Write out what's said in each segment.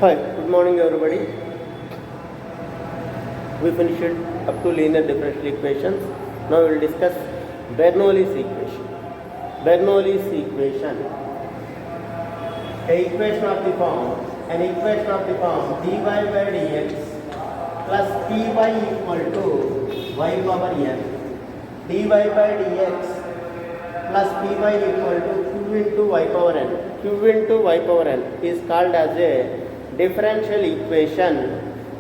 Hi, good morning everybody. We finished up to linear differential equations. Now we will discuss Bernoulli's equation. Bernoulli's equation. An equation of the form dy by dx plus py equal to y power n. dy by dx plus py equal to q into y power n. Q into y power n is called as a differential equation.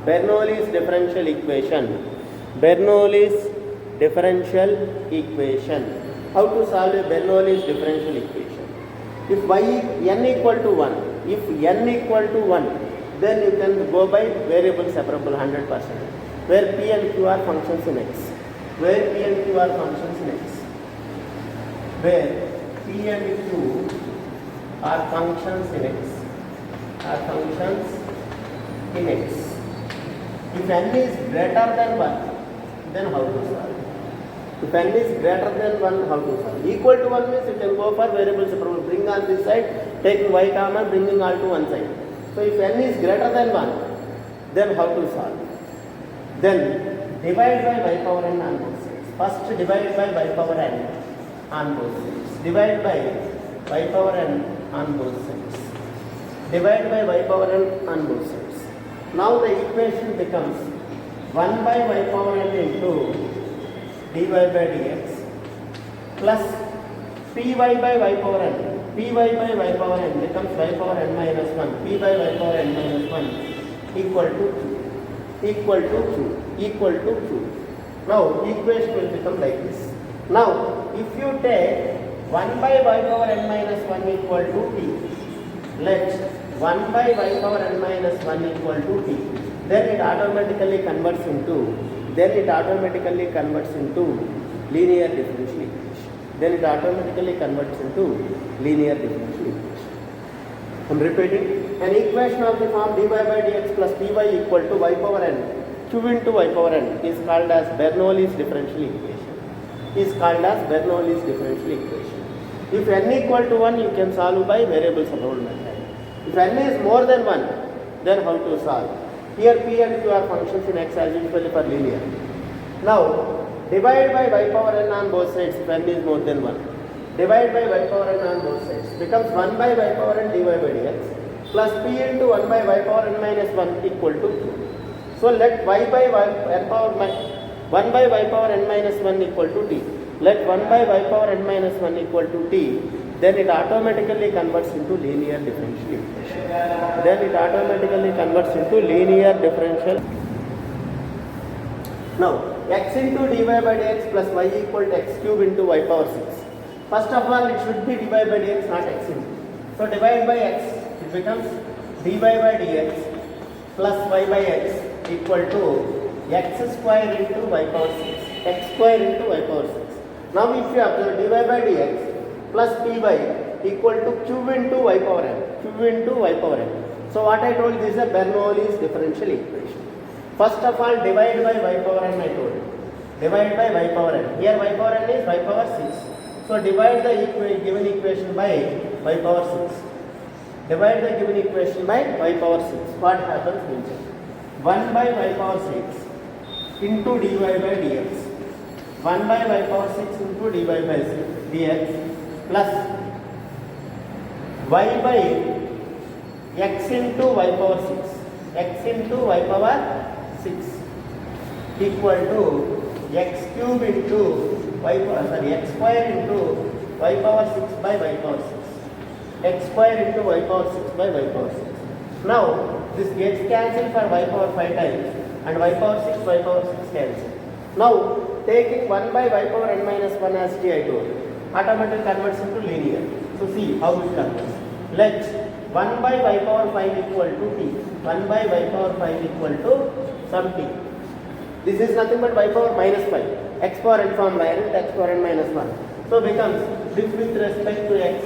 Bernoulli's differential equation. Bernoulli's differential equation. How to solve a Bernoulli's differential equation? If n equal to 1, then you can go by variable separable 100%. Where p and q are functions in x. Where p and q are functions in x. Where p and q are functions in x. Are functions in x. If n is greater than 1, then how to solve? If n is greater than 1, how to solve? Equal to 1 means you can go for variable separable. Bring on this side, taking y common, bringing all to one side. So if n is greater than 1, then how to solve? Then divide by y power n on both sides. First divide by y power n on both sides. Divide by y power n on both sides. Divide by y power n on both sides. Now the equation becomes 1 by y power n into dy by dx plus py by y power n. Py by y power n becomes y power n minus 1. P by y power n minus 1 equal to q. Now equation will become like this. Now if you take 1 by y power n minus 1 equal to t, let 1 by y power n minus 1 equal to t, then it automatically converts into linear differential equation. I'm repeating. An equation of the form dy by dx plus py equal to y power n q into y power n is called as Bernoulli's differential equation. If n equal to 1, you can solve by variable separable method. If n is more than 1, then how to solve? Here p and q are functions in x as usually for linear. Now divide by y power n on both sides if n is more than 1. Divide by y power n on both sides becomes 1 by y power n dy by dx plus p into 1 by y power n minus 1 equal to q. So let 1 by y power n minus 1 equal to t. Let 1 by y power n minus 1 equal to t. Then it automatically converts into linear differential equation. Now x into dy by dx plus y equal to x cube into y power 6. First of all, it should be dy by dx, not x into. So divide by x, it becomes dy by dx plus y by x equal to x square into y power 6. X square into y power 6. Now if you observe dy by dx plus py equal to q into y power n. So what I told, this is a Bernoulli's differential equation. First of all, divide by y power n I told you. Divide by y power n. Here y power n is y power 6. So divide the given equation by y power 6. Divide the given equation by y power 6. What happens means 1 by y power 6 into dy by dx. 1 by y power 6 into dy by dx plus y by x into y power 6. X into y power 6 equal to x cube into x square into y power 6 by y power 6. X square into y power 6 by y power 6. Now this gets cancelled for y power 5 times and y power 6 cancel. Now taking 1 by y power n minus 1 as t I told, automatically converts into linear. So see how it converts. Let 1 by y power 5 equal to t. 1 by y power 5 equal to some t. This is nothing but y power minus 5. X power n form by n, x power n minus 1. So becomes this with respect to x.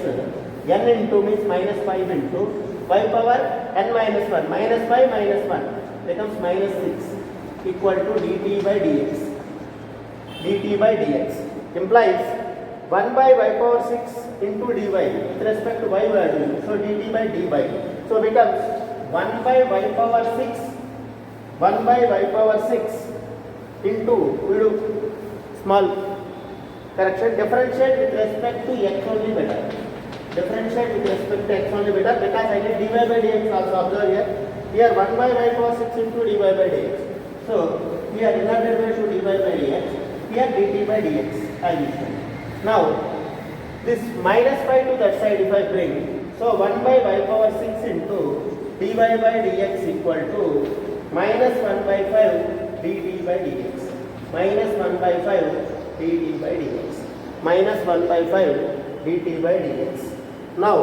N into means minus 5 into y power n minus 1. Minus 5 minus 1 becomes minus 6 equal to dt by dx. Dt by dx implies 1 by y power 6 into dy with respect to y value. So dt by dy. So becomes 1 by y power 6, 1 by y power 6 into, we do small correction, differentiate with respect to x only better. Differentiate with respect to x only better because I get dy by dx also. Observe here. Here 1 by y power 6 into dy by dx. So here inverted way to dy by dx. Here dt by dx. I will show. Now this minus 5 to that side if I bring. So 1 by y power 6 into dy by dx equal to minus 1 by 5 dt by dx. Minus 1 by 5 dt by dx. Minus 1 by 5 dt by dx. Now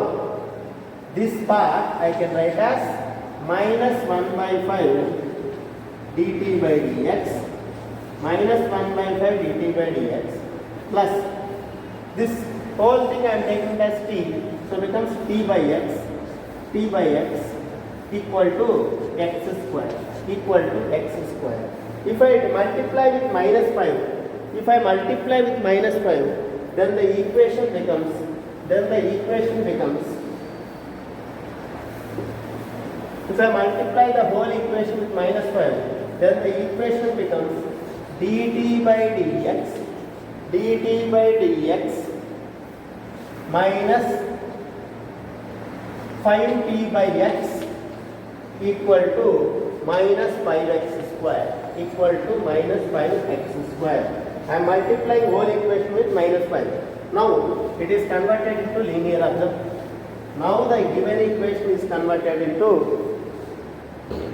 this part I can write as minus 1 by 5 dt by dx. Minus 1 by 5 dt by dx plus this whole thing I am taking as t, so becomes t by x equal to x square, equal to x square. If I multiply with minus 5, if I multiply with minus 5, then the equation becomes, if I multiply the whole equation with minus 5, then the equation becomes dt by dx minus 5t by x equal to minus 5x square, equal to minus 5x square. I am multiplying whole equation with minus 5. Now it is converted into linear algebra. Now the given equation is converted into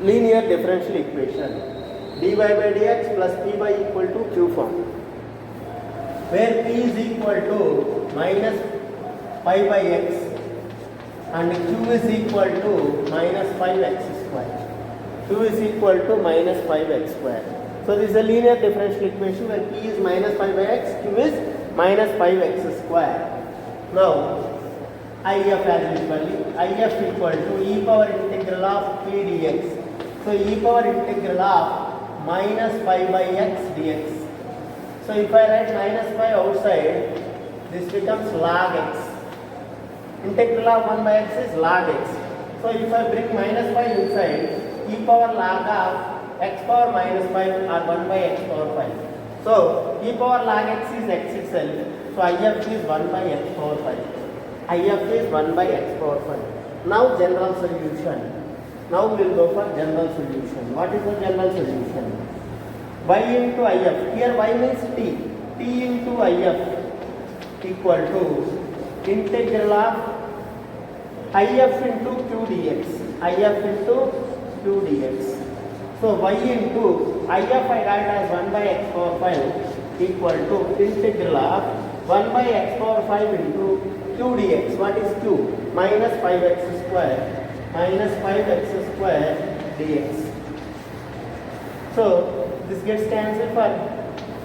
linear differential equation. dy by dx plus p by equal to q form, where p is equal to minus pi by x and q is equal to minus 5x square. Q is equal to minus 5x square. So this is a linear differential equation where p is minus pi by x, q is minus 5x square. Now IF as usually, IF equal to e power integral of p dx. So e power integral of minus pi by x dx. So if I write minus pi outside, this becomes log x. Integral of 1 by x is log x. So if I bring minus pi inside, e power log of x power minus 5 or 1 by x power 5. So e power log x is x itself. So IF is 1 by x power 5. IF is 1 by x power 5. Now general solution. Now we will go for general solution. What is the general solution? Y into IF. Here y means t. T into IF equal to integral of IF into q dx. IF into q dx. So y into IF I write as 1 by x power 5 equal to integral of 1 by x power 5 into q dx. What is q? Minus 5x square. Minus 5x square dx. So this gets cancelled for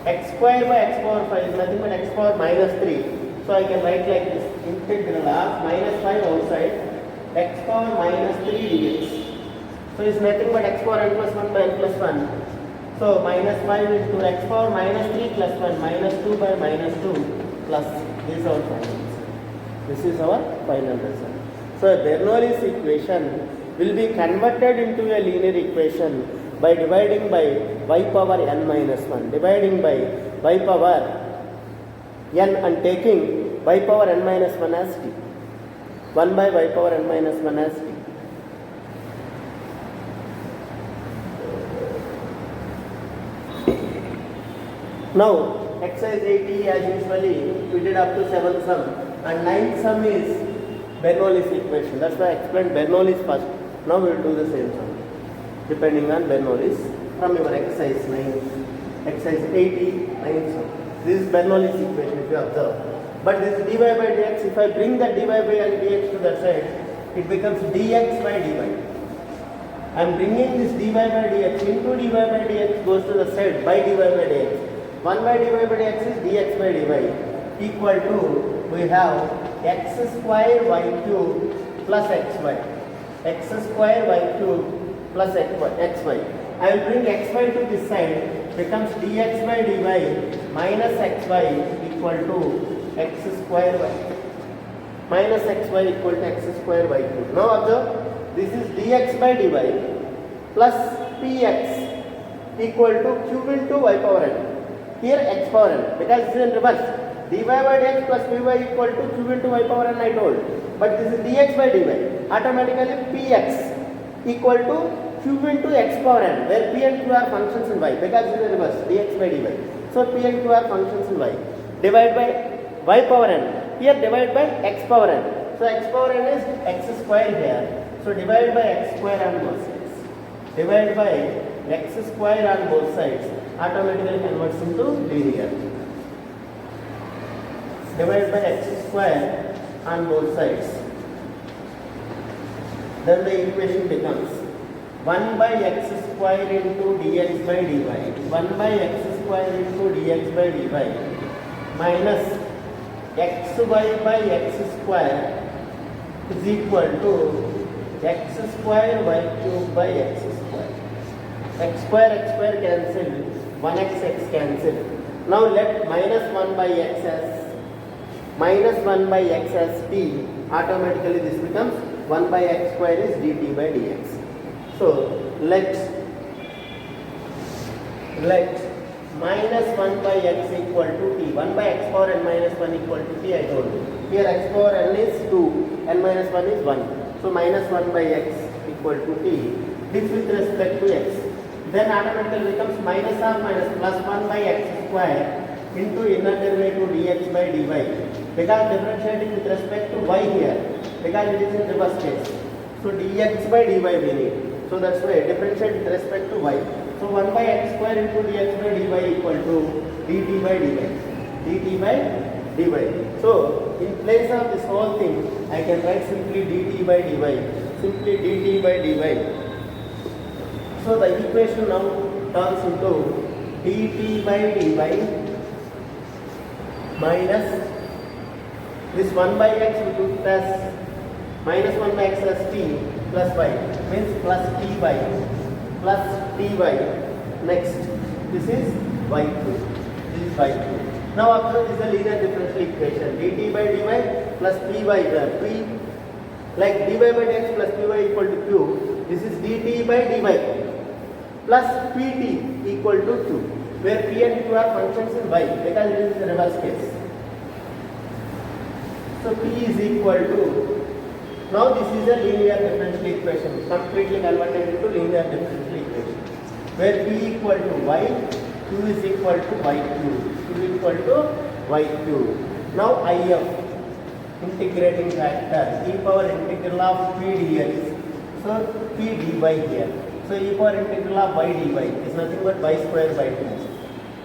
x square by x power 5 is nothing but x power minus 3. So I can write like this, integral of minus 5 outside x power minus 3 dx. So it's nothing but x power n plus 1 by n plus 1. So minus 5 into x power minus 3 plus 1 minus 2 by minus 2 plus this is our final answer. This is our final result. So Bernoulli's equation will be converted into a linear equation by dividing by y power n minus 1. Dividing by y power n and taking y power n minus 1 as t. 1 by y power n minus 1 as t. Now exercise 80 as usually we did up to 7th sum and 9th sum is Bernoulli's equation. That's why I explained Bernoulli's first. Now we will do the same sum depending on Bernoulli's from your exercise 9, exercise 80, 9th sum. This is Bernoulli's equation if you observe. But this dy by dx, if I bring that dy by dx to that side, it becomes dx by dy. I am bringing this dy by dx into dy by dx goes to the side by dy by dx. 1 by dy by dx is dx by dy equal to, we have x square y cube plus xy. X square y cube plus xy. I will bring xy to this side, becomes dx by dy minus xy equal to x square y. Minus xy equal to x square y cube. Now observe, this is dx by dy plus px equal to q into y power n. Here x power n, because this is in reverse. dy by dx plus py equal to q into y power n I told. But this is dx by dy. Automatically px equal to q into x power n, where p and q are functions in y, because this is in reverse, dx by dy. So p and q are functions in y. Divide by y power n. Here divide by x power n. So x power n is x square here. So divide by x square on both sides. Divide by x square on both sides. Automatically converts into linear. Divide by x square on both sides. Then the equation becomes 1 by x square into dx by dy. 1 by x square into dx by dy minus xy by x square is equal to x square y cube by x square. X square cancel, 1x x cancel. Now let minus 1 by x as t. Automatically this becomes 1 by x square is dt by dx. So let minus 1 by x equal to t. 1 by x power n minus 1 equal to t I told you. Here x power n is 2, n minus 1 is 1. So minus 1 by x equal to t. This with respect to x. Then automatically becomes minus half minus plus 1 by x square into inner derivative dx by dy. Because differentiating with respect to y here, because it is in reverse case. So dx by dy we need. So that's why differentiate with respect to y. So 1 by x square into dx by dy equal to dt by dy. dt by dy. So in place of this whole thing, I can write simply dt by dy. Simply dt by dy. So the equation now turns into dt by dy minus this 1 by x we took as minus 1 by x as t plus y, means plus ty plus ty. Next, this is y2. This is y2. Now after this is a linear differential equation. dt by dy plus py p, like dy by dx plus py equal to q. This is dt by dy plus pt equal to q, where p and q are functions in y, because it is the reverse case. So p is equal to, now this is a linear differential equation, completely converted into linear differential equation, where p equal to y, q is equal to yq, q equal to yq. Now if integrating factor e power integral of p dx, so p dy here. So e power integral of y dy is nothing but y square by 2.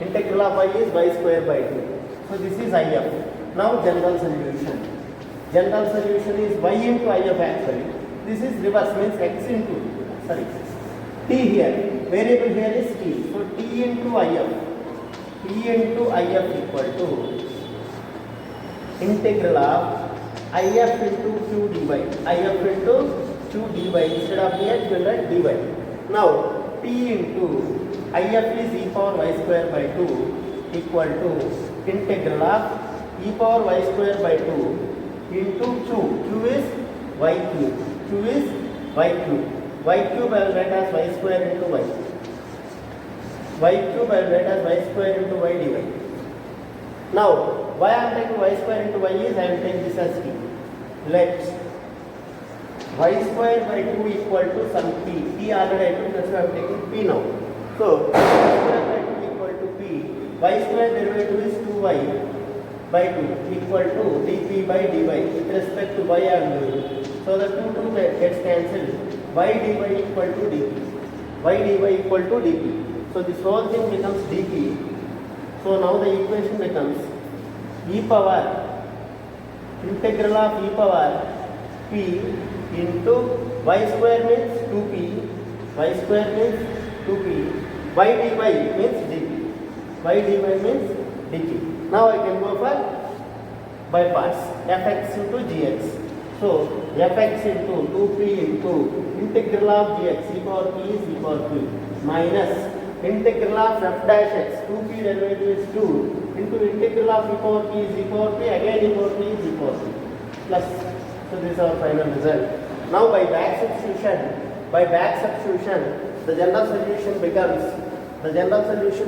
Integral of y is y square by 2. So this is if. Now general solution. General solution is y into if actually. This is reverse, means x into, t here. Variable here is t. So t into if. t into if equal to integral of if into q dy. if into q dy. Instead of dx, we will write dy. Now t into if is e power y square by 2 equal to integral of e power y square by 2 into q. q is y cube. q is y cube. y cube I will write as y square into y. y cube I will write as y square into y dy. Now why I am taking y square into y is I am taking this as t. Let y square by 2 equal to some p. P already I took, that's why I am taking p now. So y square by 2 equal to p. Y square derivative is 2y by 2 equal to dp by dy with respect to y I am doing. So the 2 gets cancelled. Y dy equal to dp. Y dy equal to dp. So this whole thing becomes dp. So now the equation becomes e power integral of e power p into y square means 2p, y square means 2p, y dy means dp, y dy means dp. Now I can go for by parts, fx into gx. So fx into 2p into integral of gx, e power p is e power p, minus integral of f dash x, 2p derivative is 2 into integral of e power p is e power p, again e power p is e power p, plus. So this is our final result. Now by back substitution, the general solution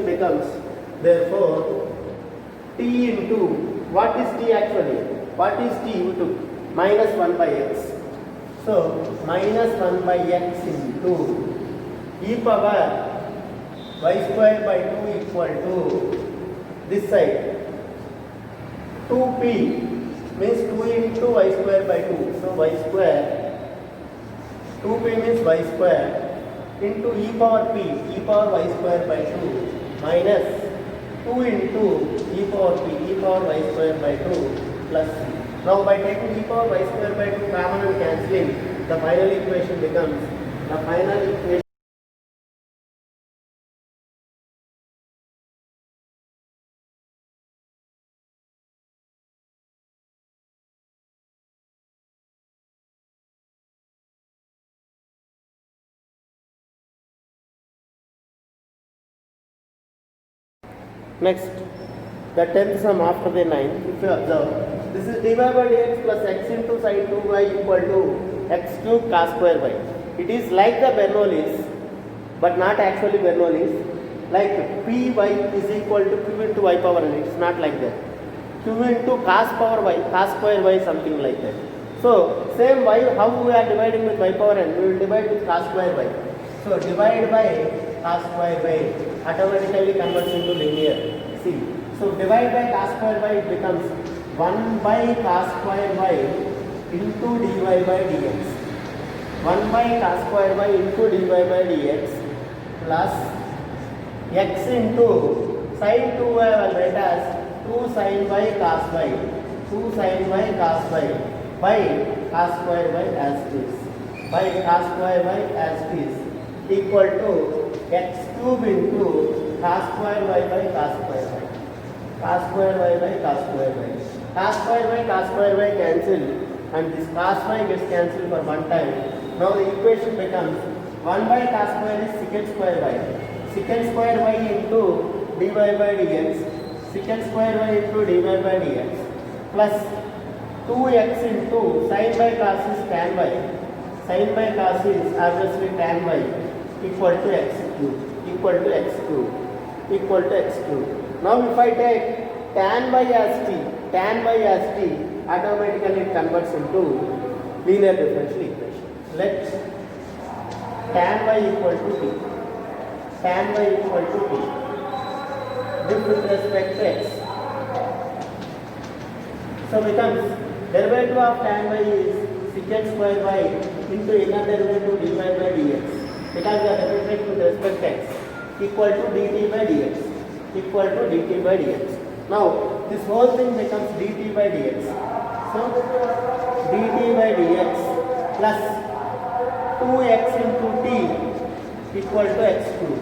becomes therefore t into, what is t actually? What is t? You took minus 1 by x. So minus 1 by x into e power y square by 2 equal to this side 2p means 2 into y square by 2. So y square, 2p means y square into e power y square by 2 minus 2 into e power y square by 2 plus c. Now by taking e power y square by 2 common and cancelling, the final equation becomes next, the 10th sum after the 9th. If you observe, this is dy by dx plus x into sin 2y equal to x cube cos square y. It is like the Bernoulli's, but not actually Bernoulli's. Like py is equal to q into y power n. It's not like that. Q into cos power y, cos square y, something like that. So same y, how we are dividing with y power n? We will divide with cos square y. So divide by cos square y automatically converts into linear. See, so divide by cos square y, it becomes 1 by cos square y into dy by dx. 1 by cos square y into dy by dx plus x into sin 2y will write as 2 sin y cos y, 2 sin y cos y by cos square y as is, by cos square y as is equal to x cube into cos square y by cos square y, cos square y by cos square y. Cos square y cancel, and this cos y gets cancelled for one time. Now the equation becomes 1 by cos square is secant square y, secant square y into dy by dx, secant square y into dy by dx plus 2x into sin by cos is tan y, sin by cos is obviously tan y equal to x cube, equal to x cube, equal to x cube. Now if I take tan y as t, automatically it converts into linear differential equation. Let tan y equal to t, tan y equal to t, this with respect to x. So becomes derivative of tan y is secant square y into inner derivative dy by dx, because we are differentiating with respect to x, equal to dt by dx, equal to dt by dx. Now this whole thing becomes dt by dx. So dt by dx plus 2x into t equal to x cube,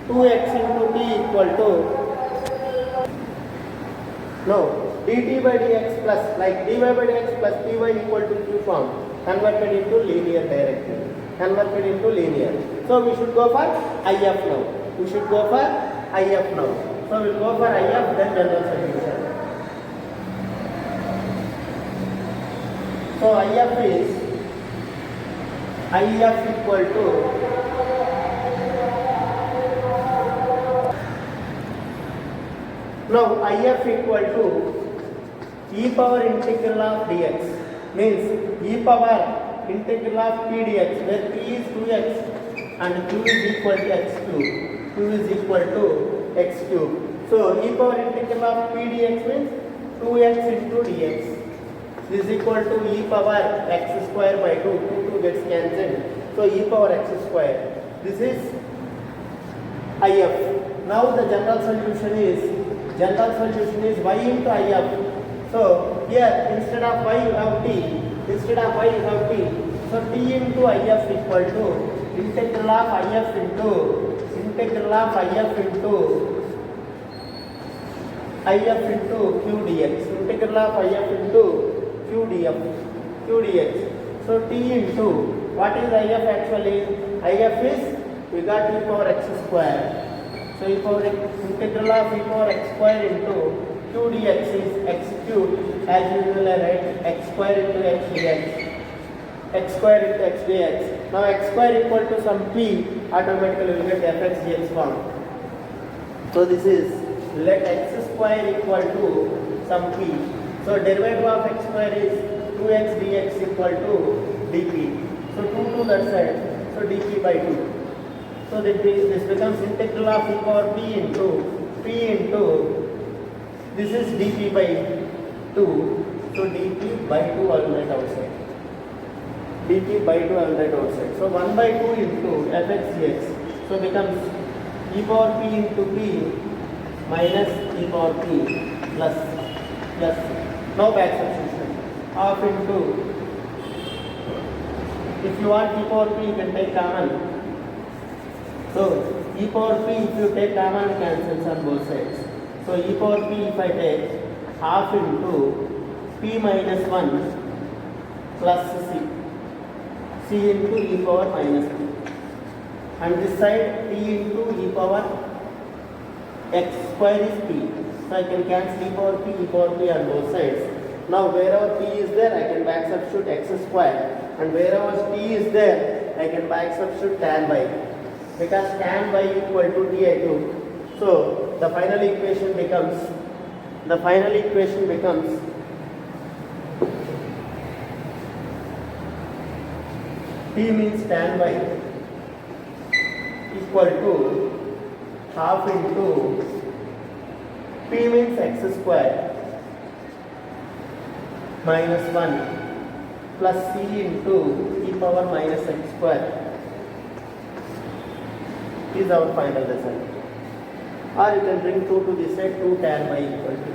2x into t equal to, no, dt by dx plus, like dy by dx plus py equal to q form, converted into linear directly, converted into linear. So we should go for IF now. We should go for IF now. So we will go for IF, then general solution. So IF is IF equal to now IF equal to e power integral of dx, means e power integral of p dx, where p is 2x and q is equal to x cube, q is equal to x cube. So e power integral of p dx means 2x into dx. This is equal to e power x square by 2, 2 gets cancelled. So e power x square. This is IF. Now the general solution is y into IF. So here instead of y you have t, so t into IF equal to integral of IF into q dx, integral of IF into q dx. So t into, what is IF actually? IF is, we got e power x square. So integral of e power x square into q dx is x cube, as usual I write x square into x dx. x square into x dx. Now x square equal to some p, automatically we will get fx dx form. So this is, let x square equal to some p. So derivative of x square is 2x dx equal to dp. So 2 to that side, so dp by 2. So this becomes integral of e power p into this is dp by 2. So dp by 2 I will write outside. dp by 2 I will write outside. So 1 by 2 into fx dx. So becomes e power p into p minus e power p plus. Now back substitution. Half into, if you want e power p you can take common. So e power p if you take common cancels on both sides. So e power p if I take half into p minus 1 plus c into e power minus 2. And this side p into e power x square is p. So I can cancel e power p on both sides. Now wherever p is there I can back substitute x square, and wherever p is there I can back substitute tan y, because tan y equal to di 2. So the final equation becomes p means tan y equal to half into p means x square minus 1 plus c into e power minus x square is our final result. Or you can bring 2 to this side, 2 tan y equal to